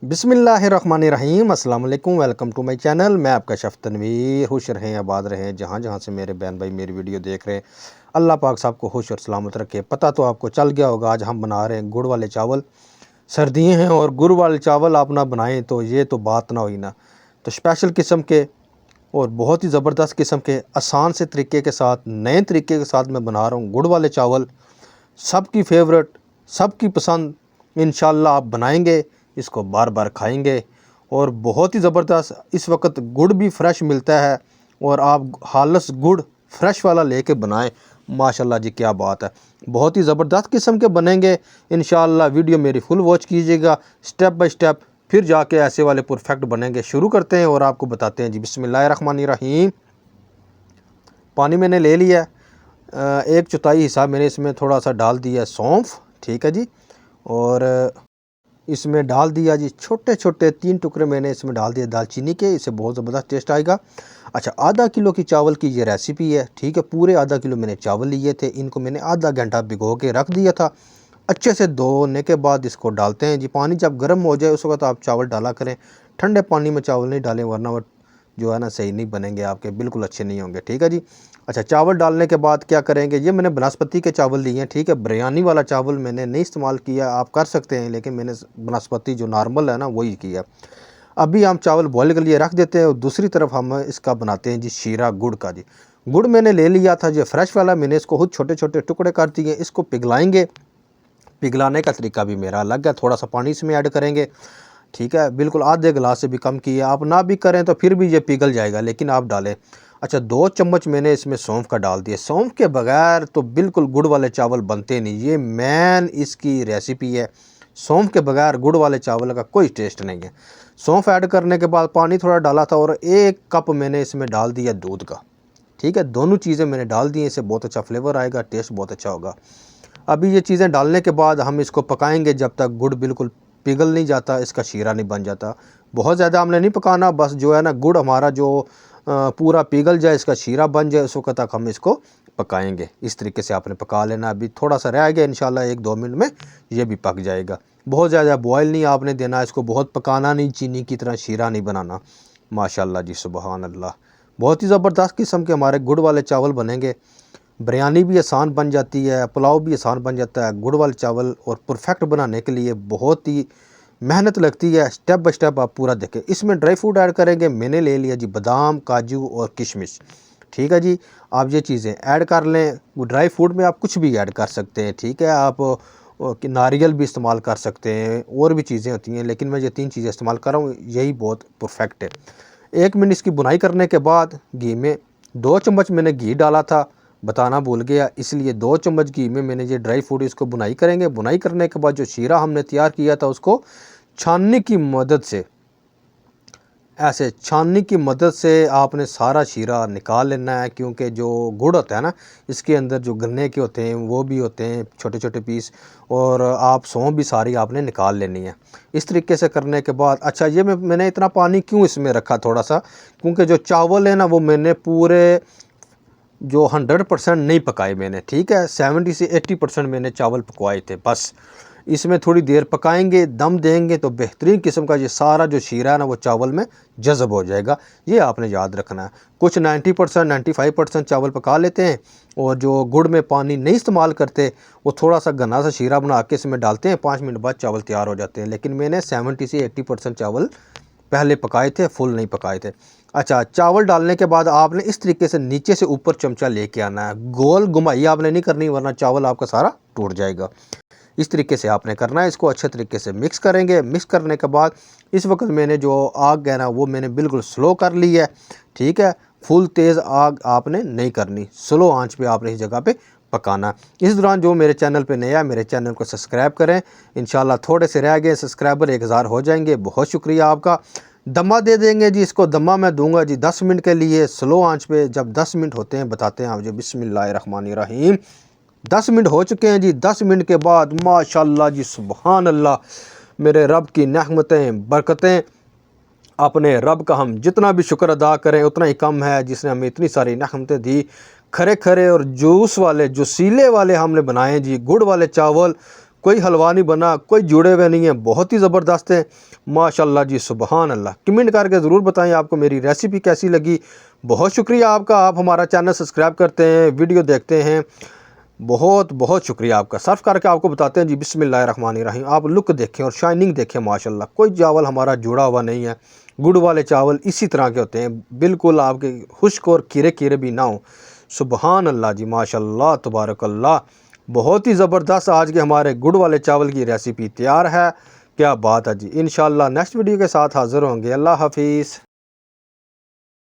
बिस्मिल्लाहिर्रहमानिर्रहीम, अस्सलाम वालेकुम। Welcome to my channel. मैं आपका शेफ़ तनवीर। खुश रहें, आबाद रहें, जहाँ जहाँ से मेरे बहन भाई मेरी वीडियो देख रहे हैं। अल्लाह पाक सबको खुश और सलामत रखे। पता तो आपको चल गया होगा, आज हम बना रहे हैं गुड़ वाले चावल। सर्दियाँ हैं और गुड़ वाले चावल आप ना बनाएं तो ये तो बात ना हुई ना। तो स्पेशल किस्म के और बहुत ही ज़बरदस्त किस्म के आसान से तरीके के साथ, नए तरीके के साथ मैं बना रहा हूँ गुड़ वाले चावल। सबकी फेवरेट, सबकी पसंद। इंशाल्लाह आप बनाएंगे, इसको बार बार खाएंगे और बहुत ही ज़बरदस्त। इस वक्त गुड़ भी फ्रेश मिलता है और आप हालस गुड़ फ्रेश वाला लेके बनाएं, माशाल्लाह जी क्या बात है। बहुत ही ज़बरदस्त किस्म के बनेंगे इंशाल्लाह। वीडियो मेरी फुल वॉच कीजिएगा, स्टेप बाय स्टेप, फिर जाके ऐसे वाले परफेक्ट बनेंगे। शुरू करते हैं और आपको बताते हैं जी। बिस्मिल्लाहिर्रहमानिर्रहीम। पानी मैंने ले लिया, 1/4 हिस्सा मैंने इसमें थोड़ा सा डाल दिया सौंफ, ठीक है जी। और इसमें डाल दिया जी छोटे छोटे 3 टुकड़े मैंने इसमें डाल दिए दालचीनी के, इससे बहुत ज़बरदस्त टेस्ट आएगा। अच्छा, आधा किलो की चावल की ये रेसिपी है, ठीक है। पूरे आधा किलो मैंने चावल लिए थे, इनको मैंने आधा घंटा भिगो के रख दिया था। अच्छे से धोने के बाद इसको डालते हैं जी। पानी जब गर्म हो जाए उस वक्त आप चावल डाला करें, ठंडे पानी में चावल नहीं डालें, वरना वो जो है ना सही नहीं बनेंगे आपके, बिल्कुल अच्छे नहीं होंगे, ठीक है जी। अच्छा, चावल डालने के बाद क्या करेंगे, ये मैंने बनस्पति के चावल लिए हैं, ठीक है। बिरयानी वाला चावल मैंने नहीं इस्तेमाल किया, आप कर सकते हैं, लेकिन मैंने बनस्पति जो नॉर्मल है ना वही किया। अभी हम चावल बॉयल के लिए रख देते हैं और दूसरी तरफ हम इसका बनाते हैं जी शीरा गुड़ का जी। गुड़ मैंने ले लिया था जो फ्रेश वाला, मैंने इसको खुद छोटे छोटे टुकड़े कर दिए। इसको पिघलाएंगे, पिघलाने का तरीका भी मेरा अलग है। थोड़ा सा पानी इसमें ऐड करेंगे, ठीक है। बिल्कुल आधे गिलास से भी कम किया, आप ना भी करें तो फिर भी ये पिघल जाएगा, लेकिन आप डालें। अच्छा, 2 चम्मच मैंने इसमें सौंफ का डाल दिया। सौंफ के बगैर तो बिल्कुल गुड़ वाले चावल बनते नहीं, ये मेन इसकी रेसिपी है। सौंफ के बगैर गुड़ वाले चावल का कोई टेस्ट नहीं है। सौंफ ऐड करने के बाद पानी थोड़ा डाला था और 1 कप मैंने इसमें डाल दिया दूध का, ठीक है। दोनों चीज़ें मैंने डाल दी, इससे बहुत अच्छा फ्लेवर आएगा, टेस्ट बहुत अच्छा होगा। अभी ये चीज़ें डालने के बाद हम इसको पकाएंगे जब तक गुड़ बिल्कुल पिघल नहीं जाता, इसका शीरा नहीं बन जाता। बहुत ज़्यादा हमने नहीं पकाना, बस जो है ना गुड़ हमारा जो पूरा पिघल जाए, इसका शीरा बन जाए, उस वक्त तक हम इसको पकाएंगे। इस तरीके से आपने पका लेना। अभी थोड़ा सा रह गया, इंशाल्लाह 1-2 मिनट में ये भी पक जाएगा। बहुत ज़्यादा बॉयल नहीं आपने देना, इसको बहुत पकाना नहीं, चीनी की तरह शीरा नहीं बनाना। माशाल्लाह जी, सुबहान अल्लाह। बहुत ही ज़बरदस्त किस्म के हमारे गुड़ वाले चावल बनेंगे। बिरयानी भी आसान बन जाती है, पुलाव भी आसान बन जाता है। गुड़ वाले चावल और परफेक्ट बनाने के लिए बहुत ही मेहनत लगती है। स्टेप बाय स्टेप आप पूरा देखें। इसमें ड्राई फ्रूट ऐड करेंगे, मैंने ले लिया जी बादाम, काजू और किशमिश, ठीक है जी। आप ये चीज़ें ऐड कर लें। वो ड्राई फ्रूट में आप कुछ भी ऐड कर सकते हैं, ठीक है। आप नारियल भी इस्तेमाल कर सकते हैं, और भी चीज़ें होती हैं, लेकिन मैं ये 3 चीज़ें इस्तेमाल कर रहा हूँ, यही बहुत परफेक्ट है। 1 मिनट इसकी बुनाई करने के बाद घी में 2 चम्मच मैंने घी डाला था, बताना भूल गया, इसलिए 2 चम्मच घी में मैंने ये ड्राई फ्रूट इसको बुनाई करेंगे। बुनाई करने के बाद जो शीरा हमने तैयार किया था उसको छाननी की मदद से, ऐसे छाननी की मदद से आपने सारा शीरा निकाल लेना है, क्योंकि जो गुड़ होता है ना, इसके अंदर जो गन्ने के होते हैं वो भी होते हैं छोटे छोटे पीस, और आप सौंफ भी सारी आपने निकाल लेनी है। इस तरीके से करने के बाद, अच्छा ये मैंने इतना पानी क्यों इसमें रखा थोड़ा सा, क्योंकि जो चावल है ना वो मैंने पूरे जो 100% नहीं पकाए मैंने, ठीक है। 70 से 80% मैंने चावल पकवाए थे। बस इसमें थोड़ी देर पकाएंगे, दम देंगे तो बेहतरीन किस्म का ये सारा जो शीरा है ना वो चावल में जज़ब हो जाएगा। ये आपने याद रखना है। कुछ 90% 95% चावल पका लेते हैं, और जो गुड़ में पानी नहीं इस्तेमाल करते वो थोड़ा सा घना सा शीरा बना के इसमें डालते हैं, 5 मिनट बाद चावल तैयार हो जाते हैं। लेकिन मैंने 70 से 80% चावल पहले पकाए थे, फुल नहीं पकाए थे। अच्छा, चावल डालने के बाद आपने इस तरीके से नीचे से ऊपर चमचा लेके आना है, गोल घुमाई आपने नहीं करनी, वरना चावल आपका सारा टूट जाएगा। इस तरीके से आपने करना है। इसको अच्छे तरीके से मिक्स करेंगे। मिक्स करने के बाद इस वक्त मैंने जो आग है ना वो मैंने बिल्कुल स्लो कर ली है, ठीक है। फुल तेज़ आग आपने नहीं करनी, स्लो आंच पे आपने इस जगह पे पकाना। इस दौरान जो मेरे चैनल पे नया है, मेरे चैनल को सब्सक्राइब करें। इंशाल्लाह थोड़े से रह गए सब्सक्राइबर, 1000 हो जाएंगे। बहुत शुक्रिया आपका। दमा दे देंगे जी। इसको दमा मैं दूंगा जी 10 मिनट के लिए स्लो आंच पे। जब 10 मिनट होते हैं बताते हैं आप जी। बिस्मिल्लाहिर्रहमानिर्रहीम। 10 मिनट हो चुके हैं जी। 10 मिनट के बाद माशाल्लाह जी, सुभान अल्लाह, मेरे रब की रहमतें, बरकतें। अपने रब का हम जितना भी शुक्र अदा करें उतना ही कम है, जिसने हमें इतनी सारी रहमतें दी। खरे खरे और जूस वाले, जो सीले वाले हमने बनाए जी गुड़ वाले चावल। कोई हलवा नहीं बना, कोई जुड़े हुए नहीं है, बहुत ही ज़बरदस्त है माशाल्लाह जी, सुबहान अल्लाह। कमेंट करके ज़रूर बताएं आपको मेरी रेसिपी कैसी लगी। बहुत शुक्रिया आपका, आप हमारा चैनल सब्सक्राइब करते हैं, वीडियो देखते हैं, बहुत बहुत शुक्रिया आपका। सर्व करके आपको बताते हैं जी बिस्मिल्लाहिर्रहमानिर्रहीम। आप लुक देखें और शाइनिंग देखें माशाल्लाह। कोई चावल हमारा जुड़ा हुआ नहीं है। गुड़ वाले चावल इसी तरह के होते हैं, बिल्कुल आपके खुश्क और कीरे कीरे भी ना हो। सुबहान अल्लाह जी, माशाल्लाह तबारकल्लाह। बहुत ही ज़बरदस्त आज के हमारे गुड़ वाले चावल की रेसिपी तैयार है। क्या बात है जी। इंशाल्लाह नेक्स्ट वीडियो के साथ हाज़िर होंगे। अल्लाह हाफिज़।